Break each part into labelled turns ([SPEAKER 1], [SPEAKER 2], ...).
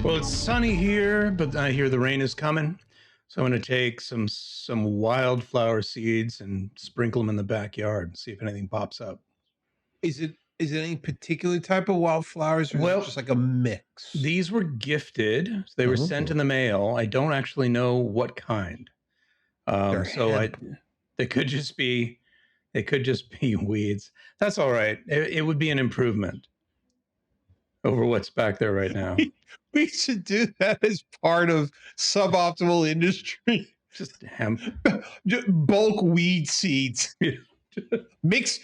[SPEAKER 1] Well, it's sunny here, but I hear the rain is coming. So I'm going to take some wildflower seeds and sprinkle them in the backyard and see if anything pops up.
[SPEAKER 2] Is it any particular type of wildflowers, or is it
[SPEAKER 1] Well,
[SPEAKER 2] just like a mix?
[SPEAKER 1] These were gifted. They were sent in the mail. I don't actually know what kind. They could just be weeds. That's all right. It would be an improvement over what's back there right now.
[SPEAKER 2] We should do that as part of suboptimal industry.
[SPEAKER 1] Just hemp.
[SPEAKER 2] Bulk weed seeds. Mixed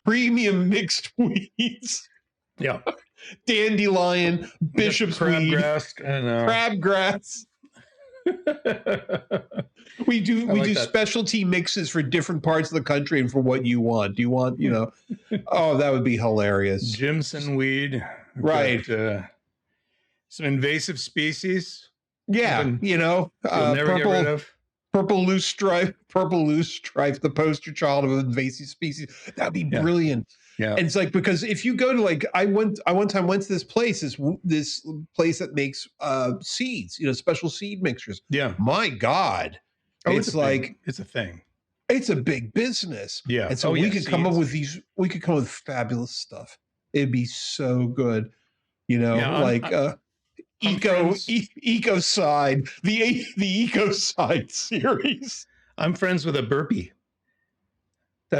[SPEAKER 2] premium mixed weeds.
[SPEAKER 1] Yeah.
[SPEAKER 2] Dandelion, bishop's weed, crabgrass. We do specialty mixes for different parts of the country and for what you want. Do you want, oh, that would be hilarious.
[SPEAKER 1] Jimson weed.
[SPEAKER 2] Right.
[SPEAKER 1] Some invasive species.
[SPEAKER 2] Yeah.
[SPEAKER 1] You'll never get rid of.
[SPEAKER 2] Purple loose stripe, the poster child of invasive species. That'd be brilliant.
[SPEAKER 1] Yeah.
[SPEAKER 2] And it's like, because if you go to I one time went to this place that makes seeds, special seed mixtures.
[SPEAKER 1] Yeah.
[SPEAKER 2] My God.
[SPEAKER 1] It's a thing.
[SPEAKER 2] It's a big business.
[SPEAKER 1] Yeah.
[SPEAKER 2] And so we could come up with fabulous stuff. It'd be so good. Ecocide, the Ecocide series.
[SPEAKER 1] I'm friends with a burpee.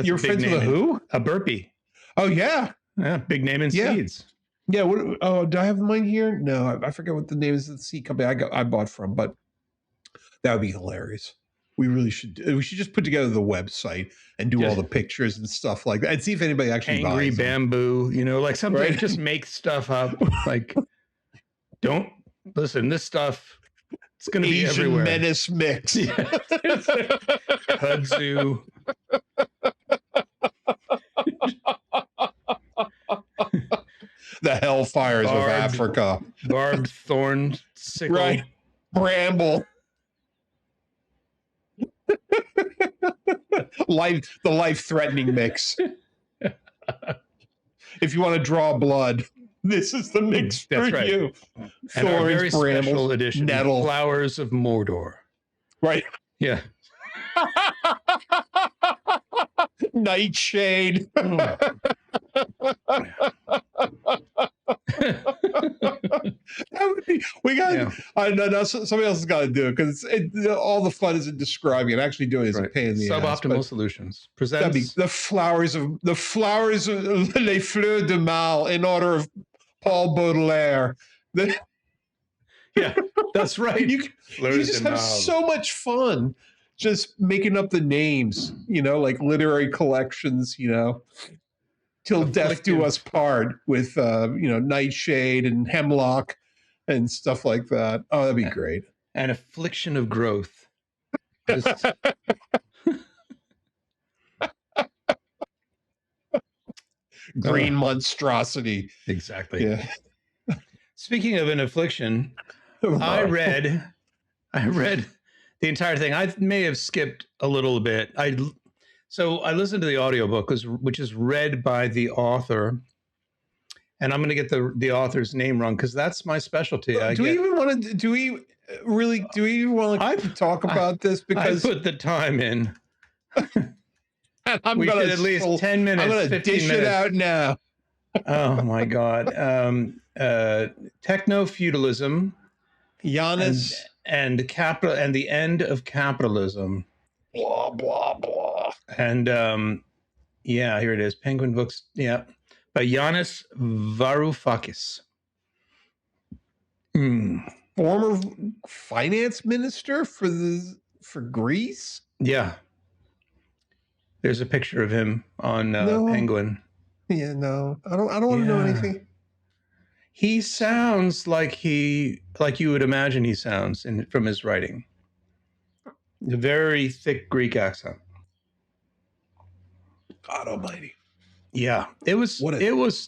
[SPEAKER 2] You're friends with a who?
[SPEAKER 1] A burpee.
[SPEAKER 2] Oh yeah.
[SPEAKER 1] Yeah, big name in seeds.
[SPEAKER 2] Yeah. Do I have mine here? No, I forget what the name is of the seed company I bought from, but that would be hilarious. We really should. We should just put together the website and do all the pictures and stuff like that, and see if anybody actually
[SPEAKER 1] angry
[SPEAKER 2] buys
[SPEAKER 1] bamboo. Something. Right? Just make stuff up. Don't listen. This stuff. It's going to be everywhere.
[SPEAKER 2] Menace mix.
[SPEAKER 1] Yeah. Kudzu.
[SPEAKER 2] The hellfires of Africa.
[SPEAKER 1] Barbed thorn sickle.
[SPEAKER 2] Right. Bramble. The life-threatening mix. If you want to draw blood, this is the mix for you.
[SPEAKER 1] And our very
[SPEAKER 2] brambles,
[SPEAKER 1] special edition,
[SPEAKER 2] nettle.
[SPEAKER 1] Flowers of Mordor.
[SPEAKER 2] Right.
[SPEAKER 1] Yeah.
[SPEAKER 2] Nightshade. That would be. We got. Yeah. No, somebody else has got to do it, because all the fun is in describing it. Actually doing it is a pain in the ass.
[SPEAKER 1] Suboptimal Solutions presents
[SPEAKER 2] the flowers of Les Fleurs de Mal in honor of Paul Baudelaire.
[SPEAKER 1] Yeah, that's right.
[SPEAKER 2] You just have so much fun just making up the names, like literary collections, till death do us part, with Nightshade and Hemlock and stuff like that. Oh, that'd be great.
[SPEAKER 1] An affliction of growth.
[SPEAKER 2] Green monstrosity.
[SPEAKER 1] Exactly.
[SPEAKER 2] Yeah.
[SPEAKER 1] Speaking of an affliction, I read the entire thing. I may have skipped a little bit. So I listened to the audiobook, which is read by the author, and I'm going to get the author's name wrong, because that's my specialty. Do we even want to talk about this? Because I put the time in.
[SPEAKER 2] We should
[SPEAKER 1] at least 10 minutes.
[SPEAKER 2] I'm going to dish it out now.
[SPEAKER 1] Oh my God. Technofeudalism.
[SPEAKER 2] Janus
[SPEAKER 1] and capital and the end of capitalism.
[SPEAKER 2] Blah blah blah.
[SPEAKER 1] And here it is. Penguin Books. Yeah, by Yanis Varoufakis.
[SPEAKER 2] Former finance minister for Greece.
[SPEAKER 1] Yeah. There's a picture of him on Penguin.
[SPEAKER 2] Yeah, no, I don't want to know anything.
[SPEAKER 1] He sounds like you would imagine he sounds from his writing. A very thick Greek accent.
[SPEAKER 2] God Almighty.
[SPEAKER 1] Yeah, it was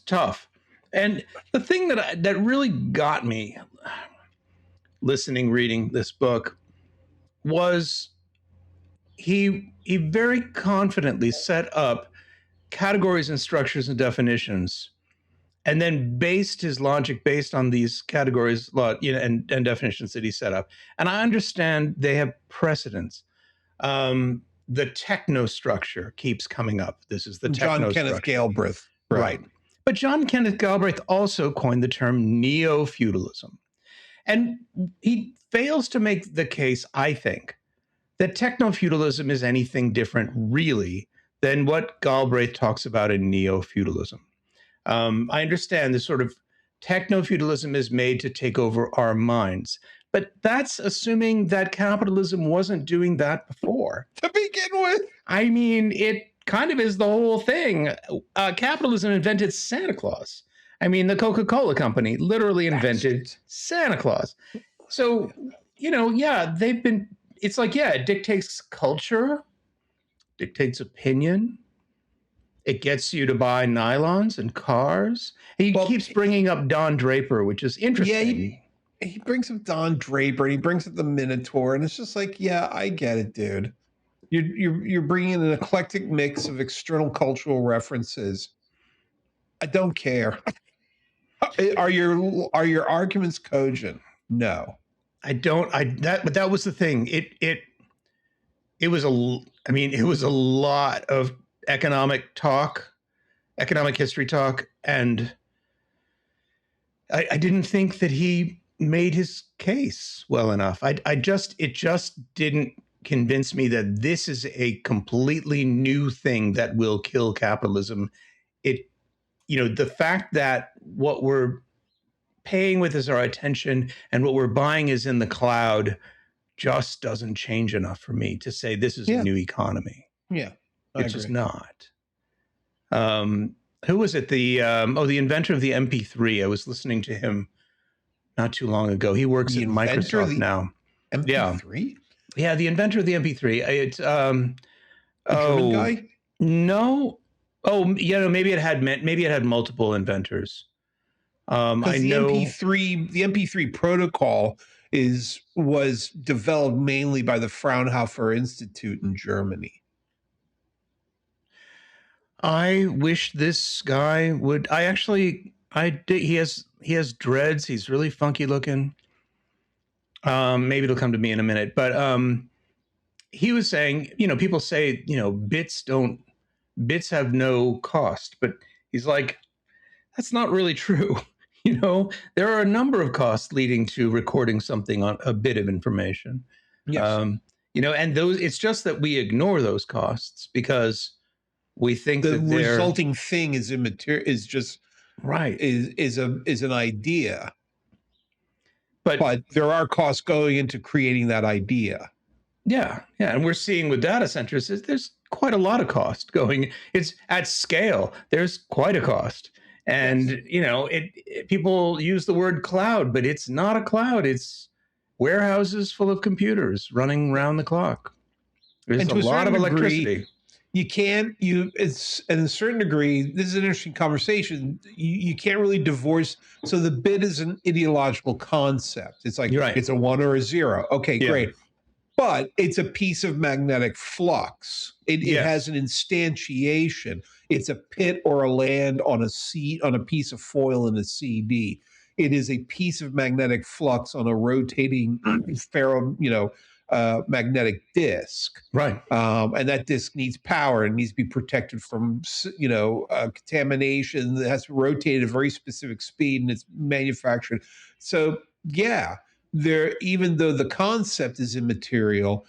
[SPEAKER 1] tough. And the thing that really got me reading this book was he very confidently set up categories and structures and definitions and then based his logic based on these categories, and definitions that he set up. And I understand they have precedence. The technostructure keeps coming up. This is the
[SPEAKER 2] John Kenneth
[SPEAKER 1] technostructure.
[SPEAKER 2] Galbraith.
[SPEAKER 1] Right. But John Kenneth Galbraith also coined the term neo-feudalism. And he fails to make the case, I think, that techno-feudalism is anything different, really, than what Galbraith talks about in neo-feudalism. I understand this sort of techno-feudalism is made to take over our minds, but that's assuming that capitalism wasn't doing that before.
[SPEAKER 2] To begin with.
[SPEAKER 1] I mean, it kind of is the whole thing. Capitalism invented Santa Claus. I mean, the Coca-Cola company literally invented Santa Claus. So, they've been, it's like, it dictates culture, dictates opinion. It gets you to buy nylons and cars. He keeps bringing up Don Draper, which is interesting.
[SPEAKER 2] Yeah, he brings up Don Draper and he brings up the Minotaur, and it's just like, yeah, I get it, dude. You're bringing in an eclectic mix of external cultural references. I don't care. Are your arguments cogent? No,
[SPEAKER 1] I don't. But that was the thing. It was it was a lot of economic history talk, and I didn't think that he made his case well enough. It just didn't convince me that this is a completely new thing that will kill capitalism. The fact that what we're paying with is our attention and what we're buying is in the cloud just doesn't change enough for me to say this is a new economy.
[SPEAKER 2] Yeah,
[SPEAKER 1] it's just not. Who was it? The inventor of the MP3. I was listening to him not too long ago. He works at Microsoft now.
[SPEAKER 2] MP3?
[SPEAKER 1] Yeah, the inventor of the MP3. It's
[SPEAKER 2] German guy?
[SPEAKER 1] No. Oh, yeah, no, maybe it had multiple inventors. I know
[SPEAKER 2] the MP3 protocol was developed mainly by the Fraunhofer Institute in Germany.
[SPEAKER 1] I wish this guy would. He has dreads. He's really funky looking. Maybe it'll come to me in a minute, but he was saying, people say, bits have no cost, but he's like, that's not really true. There are a number of costs leading to recording something on a bit of information.
[SPEAKER 2] Yes.
[SPEAKER 1] And it's just that we ignore those costs because we think
[SPEAKER 2] the
[SPEAKER 1] that
[SPEAKER 2] resulting thing is immaterial, is just
[SPEAKER 1] right,
[SPEAKER 2] is an idea. But there are costs going into creating that idea.
[SPEAKER 1] Yeah. And we're seeing with data centers, there's quite a lot of cost going. It's at scale. There's quite a cost. And, people use the word cloud, but it's not a cloud. It's warehouses full of computers running around the clock. There's a lot of electricity.
[SPEAKER 2] It's at a certain degree, this is an interesting conversation. You can't really divorce. So the bit is an ideological concept. It's like, it's a 1 or a 0. Okay, great. But it's a piece of magnetic flux. It has an instantiation. It's a pit or a land on a piece of foil in a CD. It is a piece of magnetic flux on a rotating magnetic disk.
[SPEAKER 1] Right.
[SPEAKER 2] And that disk needs power and needs to be protected from, contamination. It has to rotate at a very specific speed and it's manufactured. So, even though the concept is immaterial,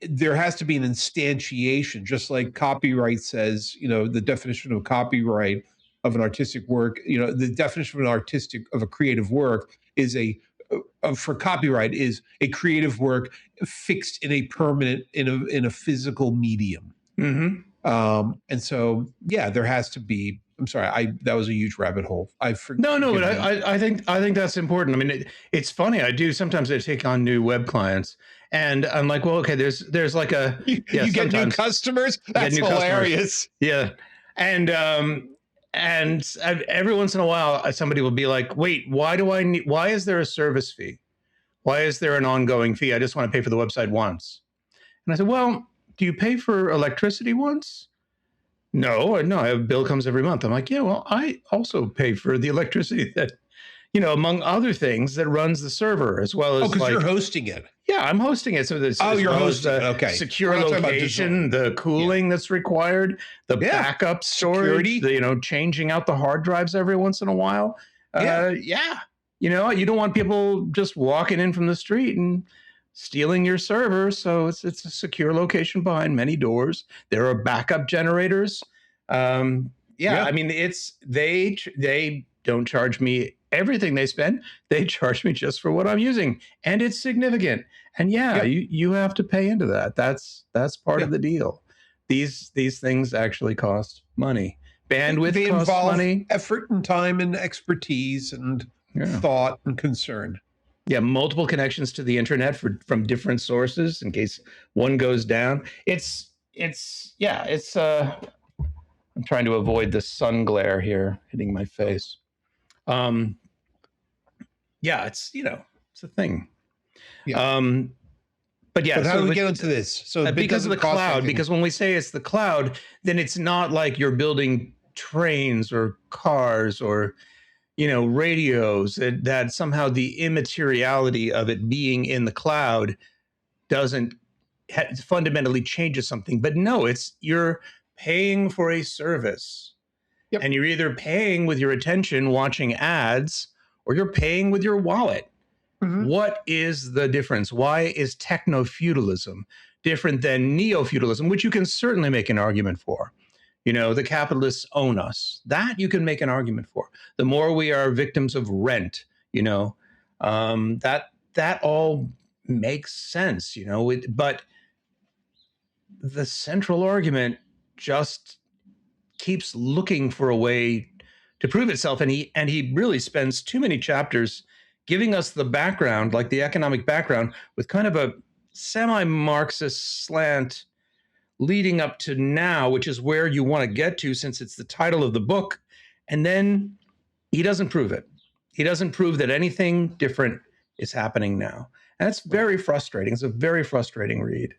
[SPEAKER 2] there has to be an instantiation, just like copyright says, the definition of copyright of an artistic work, the definition of a creative work is for copyright is a creative work fixed in a permanent, in a physical medium.
[SPEAKER 1] Mm-hmm.
[SPEAKER 2] And so, there has to be. I'm sorry, that was a huge rabbit hole.
[SPEAKER 1] No, but I think that's important. I mean, it's funny. Sometimes I take on new web clients, and I'm like, well, okay, there's like
[SPEAKER 2] you get new customers. That's hilarious.
[SPEAKER 1] Yeah, and every once in a while, somebody will be like, wait, why is there a service fee? Why is there an ongoing fee? I just want to pay for the website once. And I said, well, do you pay for electricity once? No, a bill comes every month. I'm like, yeah, well, I also pay for the electricity that, among other things, that runs the server, as well
[SPEAKER 2] Oh,
[SPEAKER 1] as
[SPEAKER 2] because you're
[SPEAKER 1] like,
[SPEAKER 2] hosting it.
[SPEAKER 1] yeah, I'm hosting it. So this,
[SPEAKER 2] Oh,
[SPEAKER 1] as
[SPEAKER 2] you're
[SPEAKER 1] well as
[SPEAKER 2] hosting it.
[SPEAKER 1] the
[SPEAKER 2] Okay. We're
[SPEAKER 1] secure
[SPEAKER 2] not talking about
[SPEAKER 1] location,
[SPEAKER 2] design.
[SPEAKER 1] the
[SPEAKER 2] Yeah.
[SPEAKER 1] cooling that's required, the
[SPEAKER 2] Yeah.
[SPEAKER 1] backup storage,
[SPEAKER 2] Security.
[SPEAKER 1] the, changing out the hard drives every once in a while.
[SPEAKER 2] Yeah.
[SPEAKER 1] Yeah. You don't want people just walking in from the street and stealing your server. So it's a secure location behind many doors. There are backup generators. Yeah, I
[SPEAKER 2] Yeah.
[SPEAKER 1] mean, they don't charge me everything they spend. They charge me just for what I'm using, and it's significant. And yeah,
[SPEAKER 2] Yep.
[SPEAKER 1] you have to pay into that. That's part
[SPEAKER 2] Yeah.
[SPEAKER 1] of the deal. These things actually cost money. Bandwidth
[SPEAKER 2] They
[SPEAKER 1] costs
[SPEAKER 2] involve
[SPEAKER 1] money.
[SPEAKER 2] effort and time and expertise and
[SPEAKER 1] Yeah.
[SPEAKER 2] thought and concern.
[SPEAKER 1] Yeah, multiple connections to the internet from different sources in case one goes down. It's I'm trying to avoid the sun glare here hitting my face. Um yeah, it's a thing.
[SPEAKER 2] Yeah.
[SPEAKER 1] But yeah,
[SPEAKER 2] But how
[SPEAKER 1] so
[SPEAKER 2] do we get into this? So it
[SPEAKER 1] because of
[SPEAKER 2] doesn't
[SPEAKER 1] the
[SPEAKER 2] cost
[SPEAKER 1] cloud,
[SPEAKER 2] anything.
[SPEAKER 1] because when we say it's the cloud, then it's not like you're building trains or cars or radios, that somehow the immateriality of it being in the cloud doesn't fundamentally changes something. But no, it's you're paying for a service.
[SPEAKER 2] Yep.
[SPEAKER 1] And you're either paying with your attention watching ads, or you're paying with your wallet.
[SPEAKER 2] Mm-hmm.
[SPEAKER 1] What is the difference? Why is technofeudalism different than neo-feudalism, which you can certainly make an argument for? The capitalists own us. That you can make an argument for. The more we are victims of rent, that all makes sense, but the central argument just keeps looking for a way to prove itself, and he really spends too many chapters giving us the background, like the economic background, with kind of a semi-Marxist slant leading up to now, which is where you want to get to since it's the title of the book. And then he doesn't prove it. He doesn't prove that anything different is happening now. And that's very frustrating. It's a very frustrating read.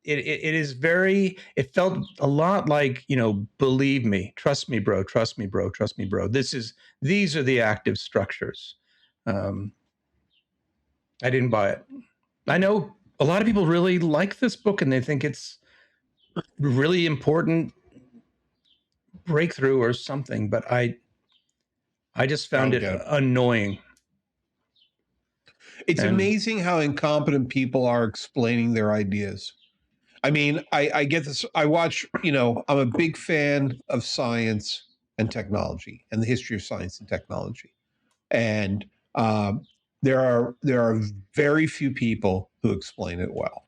[SPEAKER 1] It is very, it felt a lot like, believe me, trust me, bro, trust me, bro, trust me, bro. These are the active structures. I didn't buy it. I know a lot of people really like this book and they think it's really important breakthrough or something, but I just found it annoying.
[SPEAKER 2] It's amazing how incompetent people are explaining their ideas. I mean, I get this. I watch, I'm a big fan of science and technology and the history of science and technology. And there are very few people who explain it well.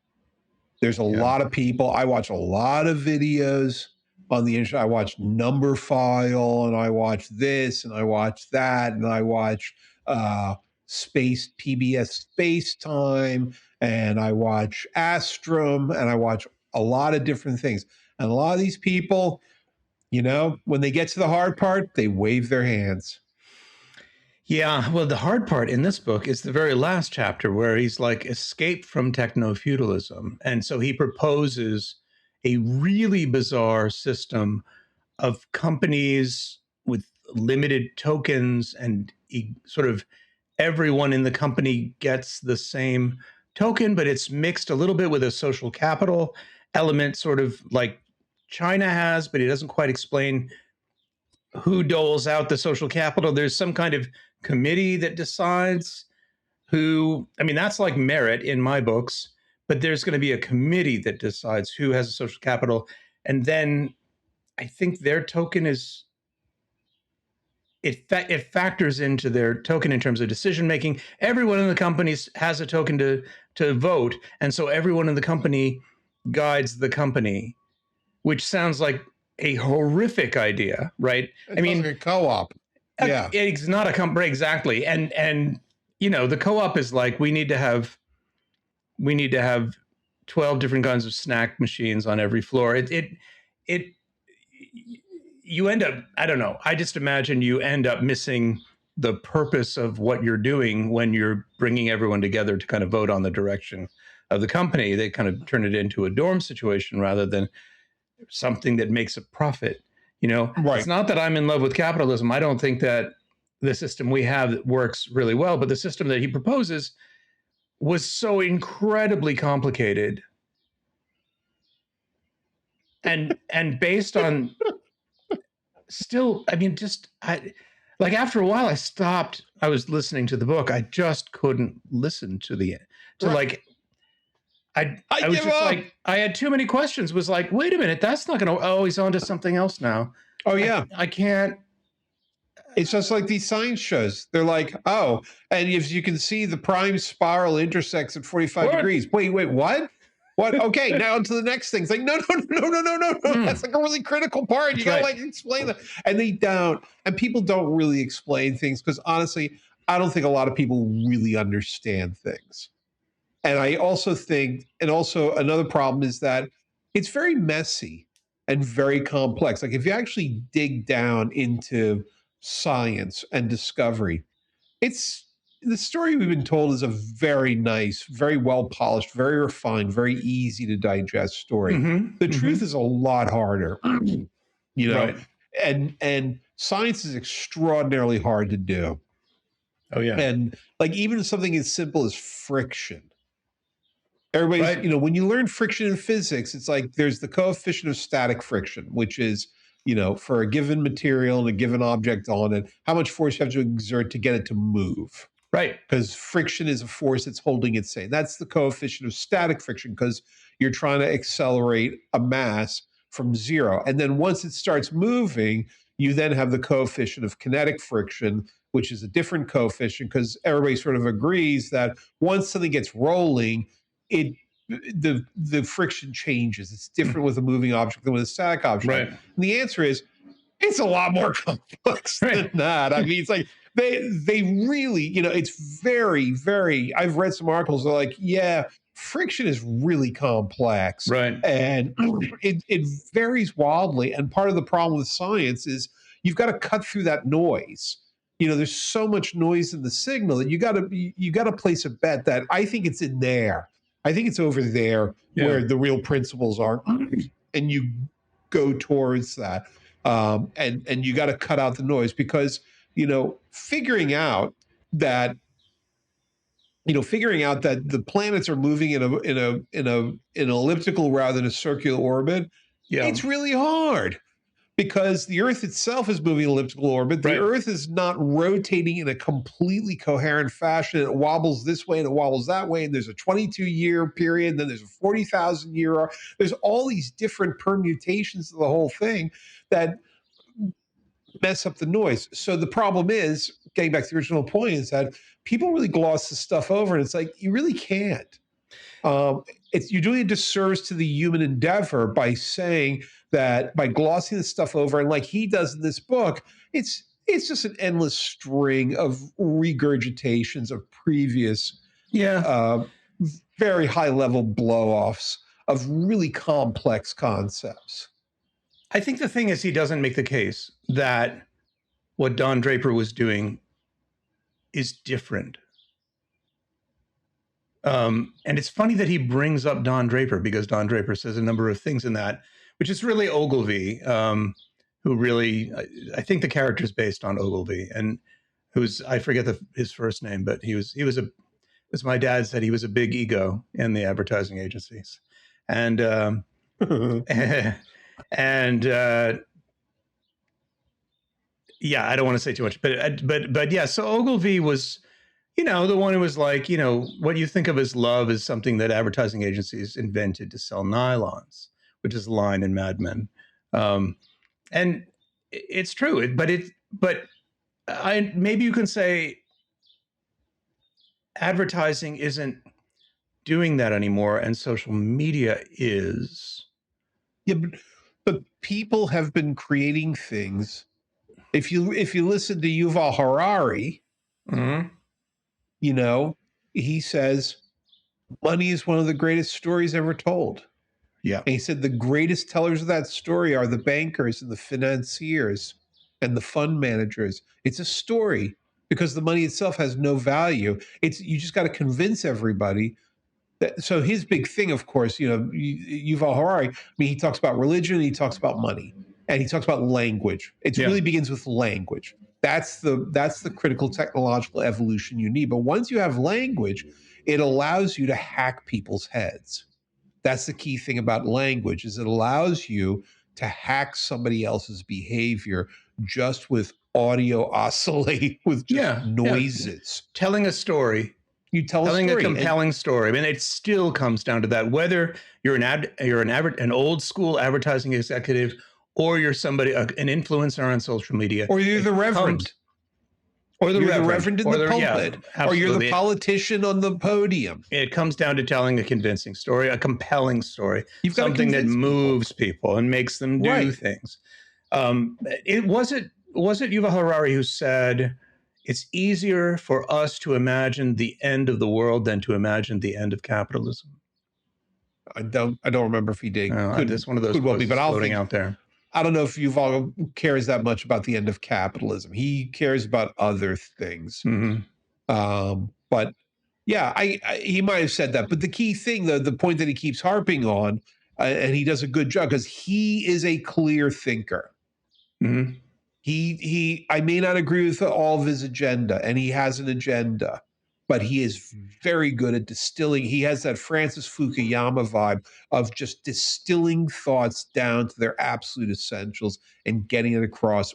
[SPEAKER 2] There's a lot of people. I watch a lot of videos on the internet. I watch Numberphile, and I watch this, and I watch that, and I watch PBS Space Time, and I watch Astrum, and I watch a lot of different things. And a lot of these people, when they get to the hard part, they wave their hands.
[SPEAKER 1] Yeah, well, the hard part in this book is the very last chapter where he's like, escape from techno-feudalism. And so he proposes a really bizarre system of companies with limited tokens, and sort of everyone in the company gets the same token, but it's mixed a little bit with a social capital element, sort of like China has, but he doesn't quite explain who doles out the social capital. There's some kind of committee that decides who, I mean, that's like merit in my books, but there's going to be a committee that decides who has a social capital. And then I think their token is, it factors into their token in terms of decision making. Everyone in the companies has a token to vote, and so everyone in the company guides the company, which sounds like a horrific idea, right?
[SPEAKER 2] I mean, like a co-op. Yeah,
[SPEAKER 1] it's not a company exactly, and the co-op is like, we need to have 12 different kinds of snack machines on every floor. It you end up, I don't know, I just imagine you end up missing the purpose of what you're doing when you're bringing everyone together to kind of vote on the direction of the company. They kind of turn it into a dorm situation rather than something that makes a profit.
[SPEAKER 2] Right.
[SPEAKER 1] It's not that I'm in love with capitalism. I don't think that the system we have works really well, but the system that he proposes was so incredibly complicated and based on still, I mean, just like after a while I stopped. I was listening to the book. I just couldn't listen to
[SPEAKER 2] Right.
[SPEAKER 1] like I was
[SPEAKER 2] give
[SPEAKER 1] just
[SPEAKER 2] up.
[SPEAKER 1] like, I had too many questions. Was like, wait a minute, that's not gonna, oh, he's on to something else now.
[SPEAKER 2] Oh yeah.
[SPEAKER 1] I can't.
[SPEAKER 2] It's just like these science shows. They're like, oh, and if you can see the prime spiral intersects at 45
[SPEAKER 1] What?
[SPEAKER 2] degrees. Wait, what? What? Okay, now on to the next thing. It's like, no. That's like a really critical part.
[SPEAKER 1] That's
[SPEAKER 2] You gotta
[SPEAKER 1] right.
[SPEAKER 2] like explain that. And they don't. And people don't really explain things because honestly, I don't think a lot of people really understand things. And I also think, and also another problem is that it's very messy and very complex. Like if you actually dig down into science and discovery, it's the story we've been told is a very nice, very well polished, very refined, very easy to digest story. The truth is a lot harder,
[SPEAKER 1] Right.
[SPEAKER 2] and science is extraordinarily hard to do.
[SPEAKER 1] Oh yeah.
[SPEAKER 2] And like even something as simple as friction. Everybody's,
[SPEAKER 1] Right.
[SPEAKER 2] when you learn friction in physics, it's like there's the coefficient of static friction, which is, for a given material and a given object on it, how much force you have to exert to get it to move.
[SPEAKER 1] Right.
[SPEAKER 2] Because friction is a force that's holding it sane. That's the coefficient of static friction because you're trying to accelerate a mass from zero. And then once it starts moving, you then have the coefficient of kinetic friction, which is a different coefficient because everybody sort of agrees that once something gets rolling, the friction changes. It's different with a moving object than with a static object.
[SPEAKER 1] Right.
[SPEAKER 2] And the answer is it's a lot more complex than that. I mean, it's like they really, it's very, very. I've read some articles that are like, yeah, friction is really complex,
[SPEAKER 1] Right.
[SPEAKER 2] and it varies wildly. And part of the problem with science is you've got to cut through that noise. There's so much noise in the signal that you got to place a bet that I think it's in there. I think it's over there where the real principles are, and you go towards that. And you got to cut out the noise because figuring out that the planets are moving in an elliptical rather than a circular orbit, it's really hard. Because the Earth itself is moving in elliptical orbit. The Earth is not rotating in a completely coherent fashion. It wobbles this way and it wobbles that way. And there's a 22-year period. And then there's a 40,000-year. There's all these different permutations of the whole thing that mess up the noise. So the problem is, getting back to the original point, is that people really gloss this stuff over. And it's like, you really can't. You're doing a disservice to the human endeavor by saying that, by glossing this stuff over, and like he does in this book, it's just an endless string of regurgitations of previous, very high level blow-offs of really complex concepts.
[SPEAKER 1] I think the thing is, he doesn't make the case that what Don Draper was doing is different. And it's funny that he brings up Don Draper because Don Draper says a number of things in that, which is really Ogilvy, who really, I think the character is based on Ogilvy, and I forget his first name, but as my dad said, he was a big ego in the advertising agencies. And, and yeah, I don't want to say too much, but yeah, so Ogilvy was, the one who was like, what you think of as love is something that advertising agencies invented to sell nylons, which is a line in Mad Men. And it's true, but maybe you can say advertising isn't doing that anymore, and social media is.
[SPEAKER 2] Yeah, but people have been creating things. If you listen to Yuval Harari, he says money is one of the greatest stories ever told.
[SPEAKER 1] Yeah.
[SPEAKER 2] And he said the greatest tellers of that story are the bankers and the financiers and the fund managers. It's a story because the money itself has no value. You just got to convince everybody So his big thing, of course, Yuval Harari, I mean, he talks about religion, he talks about money, and he talks about language. It really begins with language. That's the critical technological evolution you need. But once you have language, it allows you to hack people's heads. That's the key thing about language, is it allows you to hack somebody else's behavior just with audio oscillate, with just noises.
[SPEAKER 1] Telling a story.
[SPEAKER 2] You tell
[SPEAKER 1] telling
[SPEAKER 2] a story,
[SPEAKER 1] a compelling story. I mean, it still comes down to that. Whether you're an old school advertising executive, or you're somebody, an influencer on social media,
[SPEAKER 2] or you're the reverend,
[SPEAKER 1] or the
[SPEAKER 2] reverend in the pulpit, or you're the politician on the podium.
[SPEAKER 1] It comes down to telling a convincing story, a compelling story, something that moves people and makes them do things. Was it Yuval Harari who said, it's easier for us to imagine the end of the world than to imagine the end of capitalism?
[SPEAKER 2] I don't remember if he did.
[SPEAKER 1] It's one of those quotes floating out there.
[SPEAKER 2] I don't know if Yuval cares that much about the end of capitalism. He cares about other things. But yeah, he might have said that. But the key thing, the point that he keeps harping on, and he does a good job, because he is a clear thinker. I may not agree with all of his agenda, and he has an agenda, but he is very good at distilling. He has that Francis Fukuyama vibe of just distilling thoughts down to their absolute essentials and getting it across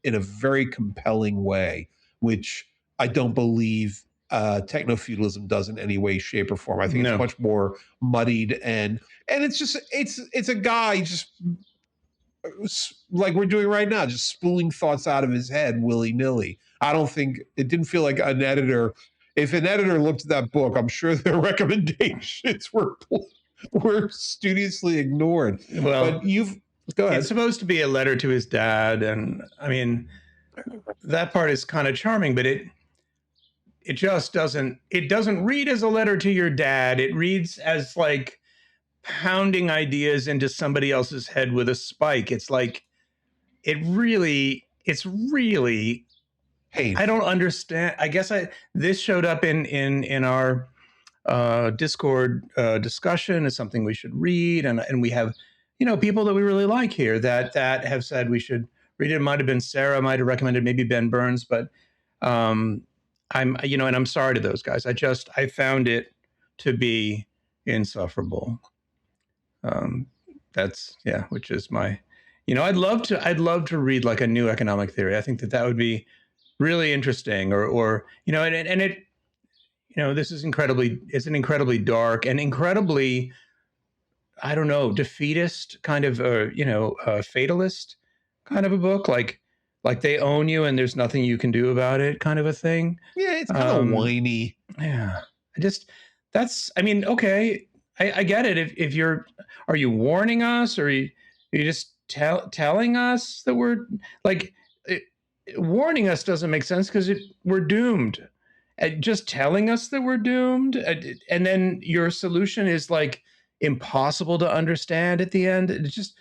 [SPEAKER 2] in a very compelling way, which I don't believe technofeudalism does in any way, shape, or form. I think it's much more muddied, and it's just it's a guy just like we're doing right now, just spooling thoughts out of his head willy-nilly. I don't think it didn't feel like an editor. If an editor looked at that book, I'm sure their recommendations were studiously ignored.
[SPEAKER 1] Well,
[SPEAKER 2] but go ahead.
[SPEAKER 1] It's supposed to be a letter to his dad, and I mean, that part is kind of charming, but it just doesn't read as a letter to your dad. It reads as like pounding ideas into somebody else's head with a spike. It's like it's really painful. I don't understand. I guess this showed up in our Discord discussion as something we should read, and we have people that we really like here that have said we should read it. It might have been Sarah, might have recommended maybe Ben Burns, but and I'm sorry to those guys. I found it to be insufferable. Which is my, I'd love to read like a new economic theory. I think that would be really interesting, or this is it's an incredibly dark and incredibly, I don't know, defeatist kind of, fatalist kind of a book, like they own you and there's nothing you can do about it kind of a thing.
[SPEAKER 2] Yeah, it's kind of whiny.
[SPEAKER 1] Yeah, okay. I get it. If are you warning us, or are you just telling us that we're like, warning us doesn't make sense because we're doomed. Just telling us that we're doomed, and then your solution is like impossible to understand at the end. It's just,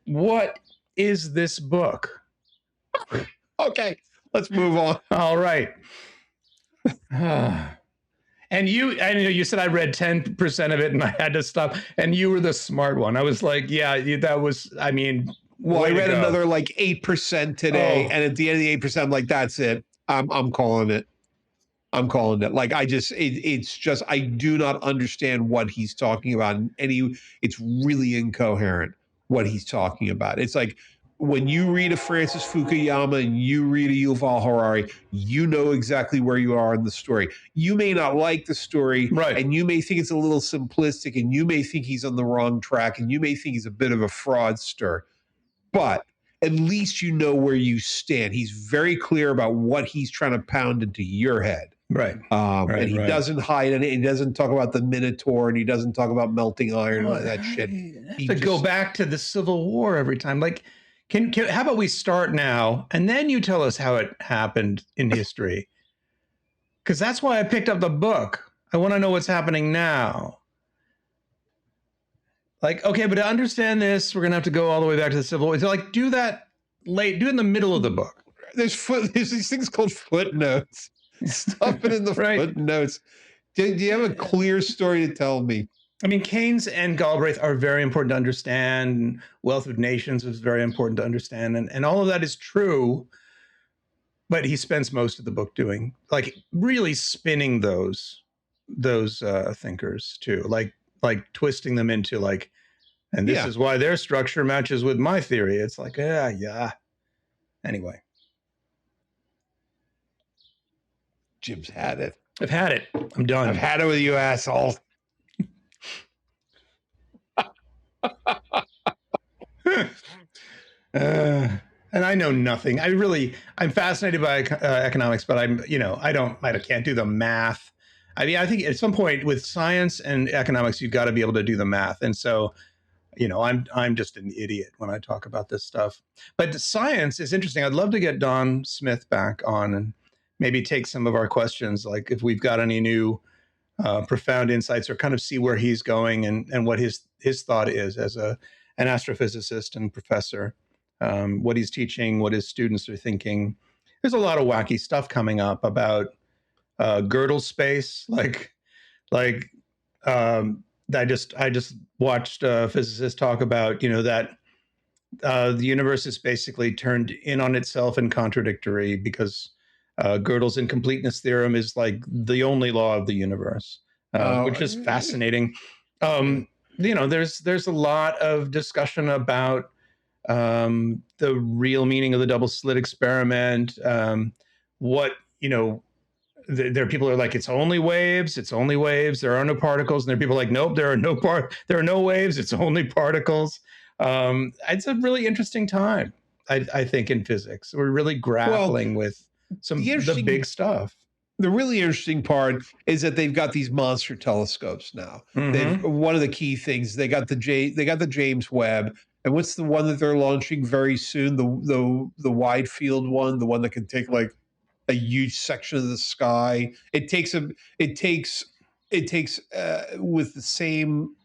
[SPEAKER 1] what is this book?
[SPEAKER 2] Okay, let's move on.
[SPEAKER 1] All right. And I know you said I read 10% of it and I had to stop, and you were the smart one. I was like, yeah, that was, I mean,
[SPEAKER 2] well, I read another like 8% today. And at the end of the 8%, I'm like, that's it. I'm calling it. Like, it's just, I do not understand what he's talking about. And it's really incoherent what he's talking about. It's like, when you read a Francis Fukuyama and you read a Yuval Harari, you know exactly where you are in the story. You may not like the story,
[SPEAKER 1] right,
[SPEAKER 2] and you may think it's a little simplistic, and you may think he's on the wrong track, and you may think he's a bit of a fraudster, but at least you know where you stand. He's very clear about what he's trying to pound into your head.
[SPEAKER 1] Right.
[SPEAKER 2] And he doesn't hide it. He doesn't talk about the Minotaur, and he doesn't talk about melting iron and all that shit.
[SPEAKER 1] He have to go back to the Civil War every time. Like, how about we start now, and then you tell us how it happened in history? Because that's why I picked up the book. I want to know what's happening now. Like, okay, but to understand this, we're going to have to go all the way back to the Civil War. So, like, do that late, do it in the middle of the book.
[SPEAKER 2] There's these things called footnotes. Stuff it in the footnotes. Do you have a clear story to tell me?
[SPEAKER 1] I mean, Keynes and Galbraith are very important to understand. Wealth of Nations is very important to understand, and all of that is true. But he spends most of the book doing like really spinning those thinkers too, like twisting them into like, and this is why their structure matches with my theory. It's like, yeah. Anyway,
[SPEAKER 2] Jim's had it.
[SPEAKER 1] I've had it. I'm done.
[SPEAKER 2] I've had it with you, asshole.
[SPEAKER 1] And I know nothing. I'm fascinated by economics, but I can't do the math. I mean, I think at some point with science and economics, you've got to be able to do the math. And so, I'm just an idiot when I talk about this stuff. But the science is interesting. I'd love to get Don Smith back on and maybe take some of our questions, like if we've got any new profound insights, or kind of see where he's going and what his thought is as an astrophysicist and professor, what he's teaching, what his students are thinking. There's a lot of wacky stuff coming up about Gödel space, like I just watched a physicist talk about that the universe is basically turned in on itself and contradictory, because Gödel's incompleteness theorem is like the only law of the universe, which is fascinating. There's a lot of discussion about the real meaning of the double slit experiment. There are people who are like, it's only waves. There are no particles. And there are people like, nope, there are no waves. It's only particles. It's a really interesting time, I think, in physics. We're really grappling with the big stuff.
[SPEAKER 2] The really interesting part is that they've got these monster telescopes now. One of the key things, they got the James Webb, and what's the one that they're launching very soon? The wide field one, the one that can take like a huge section of the sky. It takes with the same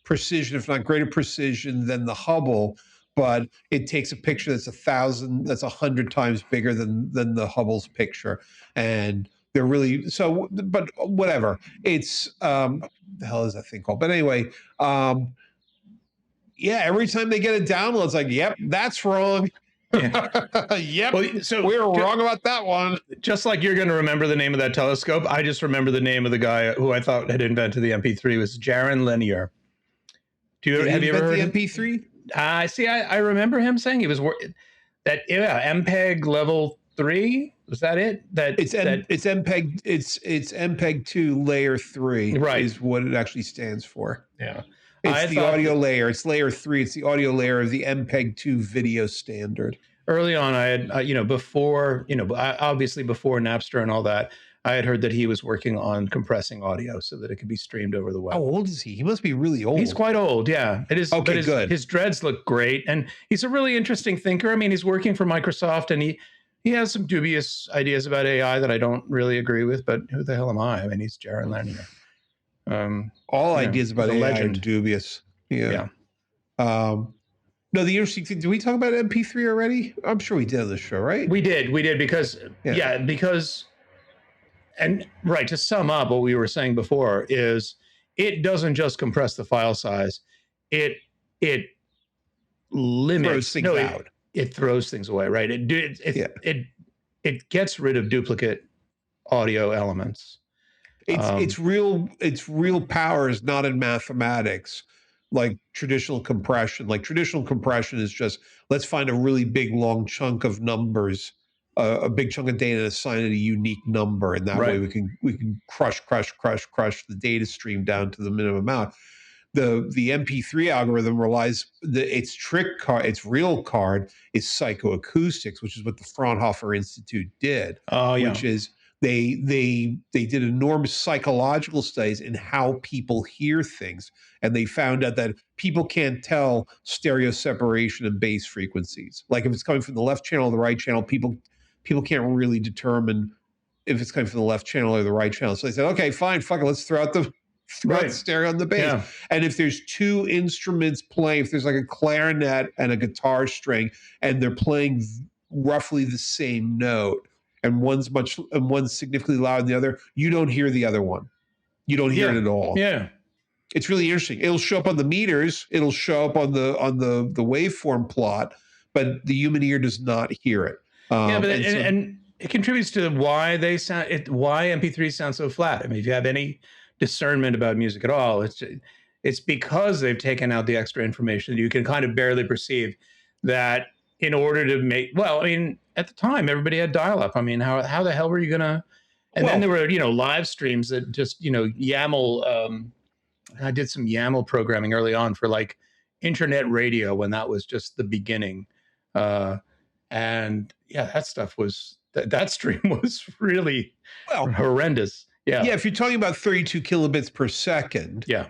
[SPEAKER 2] precision, if not greater precision, than the Hubble, but it takes a picture that's 100 times bigger than the Hubble's picture. And they're really but whatever. It's the hell is that thing called? But anyway, every time they get a download, it's like, yep, that's wrong. Yeah. Yep. Well, so we were wrong about that one.
[SPEAKER 1] Just like you're going to remember the name of that telescope, I just remember the name of the guy who I thought had invented the MP3 was Jaron Lanier. Have you ever heard
[SPEAKER 2] the MP3?
[SPEAKER 1] I remember him saying he was that MPEG level 3. Was that it?
[SPEAKER 2] It's MPEG. It's MPEG 2 layer 3.
[SPEAKER 1] Right, is
[SPEAKER 2] what it actually stands for.
[SPEAKER 1] Yeah.
[SPEAKER 2] It's the audio layer. It's layer 3. It's the audio layer of the MPEG 2 video standard.
[SPEAKER 1] Early on, I had, before Napster and all that, I had heard that he was working on compressing audio so that it could be streamed over the web.
[SPEAKER 2] How old is he? He must be really old.
[SPEAKER 1] He's quite old, yeah. It is.
[SPEAKER 2] Okay, good.
[SPEAKER 1] His dreads look great, and he's a really interesting thinker. I mean, he's working for Microsoft, and he has some dubious ideas about AI that I don't really agree with, but who the hell am I? I mean, he's Jaron Lanier.
[SPEAKER 2] All ideas about AI are dubious. Yeah. No, the interesting thing, did we talk about MP3 already? I'm sure we did on the show, right?
[SPEAKER 1] We did because and right, to sum up what we were saying before is it doesn't just compress the file size. It limits
[SPEAKER 2] throws things out.
[SPEAKER 1] It throws things away, right? It gets rid of duplicate audio elements.
[SPEAKER 2] It's real power is not in mathematics like traditional compression. Like traditional compression is just, let's find a really big long chunk of numbers, a big chunk of data, and assign it a unique number, and that way we can crush the data stream down to the minimum amount. The MP3 algorithm relies its real card is psychoacoustics, which is what the Fraunhofer Institute did. Which is they did enormous psychological studies in how people hear things, and they found out that people can't tell stereo separation and bass frequencies. Like if it's coming from the left channel or the right channel, people can't really determine if it's coming from the left channel or the right channel. So they said, okay, fine, fuck it, let's throw out the stereo and the bass. Yeah. And if there's two instruments playing, if there's like a clarinet and a guitar string, and they're playing roughly the same note, and one's significantly louder than the other, you don't hear the other one. You don't hear it at all.
[SPEAKER 1] Yeah.
[SPEAKER 2] It's really interesting. It'll show up on the meters. It'll show up on the waveform plot, but the human ear does not hear it.
[SPEAKER 1] But it contributes to why why MP3s sound so flat. I mean, if you have any discernment about music at all, it's because they've taken out the extra information. You can kind of barely perceive that in order to make. Well, I mean, at the time, everybody had dial-up. I mean, how the hell were you gonna? And then there were live streams that just YAML. I did some YAML programming early on for like internet radio when that was just the beginning. And yeah, that stuff was that stream was really horrendous. Yeah.
[SPEAKER 2] Yeah. If you're talking about 32 kilobits per second.
[SPEAKER 1] Yeah.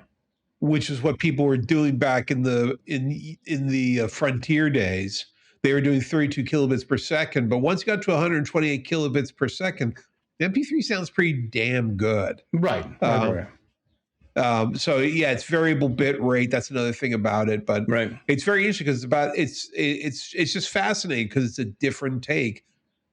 [SPEAKER 2] Which is what people were doing back in the frontier days. They were doing 32 kilobits per second. But once you got to 128 kilobits per second, the MP3 sounds pretty damn good.
[SPEAKER 1] Right.
[SPEAKER 2] So yeah, it's variable bit rate. That's another thing about it, but it's very interesting because it's just fascinating because it's a different take.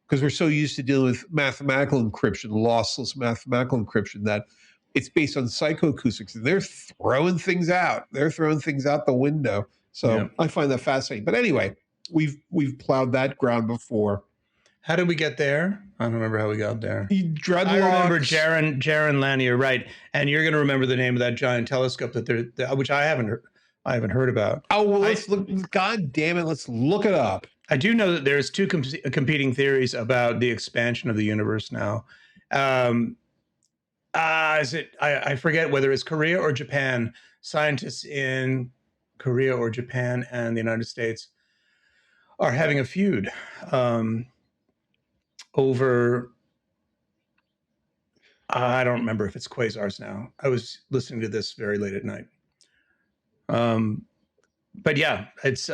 [SPEAKER 2] Because we're so used to dealing with mathematical encryption, lossless mathematical encryption, that it's based on psychoacoustics, and they're throwing things out. They're throwing things out the window. So I find that fascinating. But anyway, we've plowed that ground before.
[SPEAKER 1] How did we get there? I don't remember how we got there.
[SPEAKER 2] Dreadlocks.
[SPEAKER 1] I remember Jaron Lanier, right? And you're going to remember the name of that giant telescope which I haven't heard about.
[SPEAKER 2] Oh well, let's look. God damn it, let's look it up.
[SPEAKER 1] I do know that there's two competing theories about the expansion of the universe now. I forget whether it's Korea or Japan. Scientists in Korea or Japan and the United States are having a feud over, I don't remember if it's quasars now. I was listening to this very late at night. But yeah, it's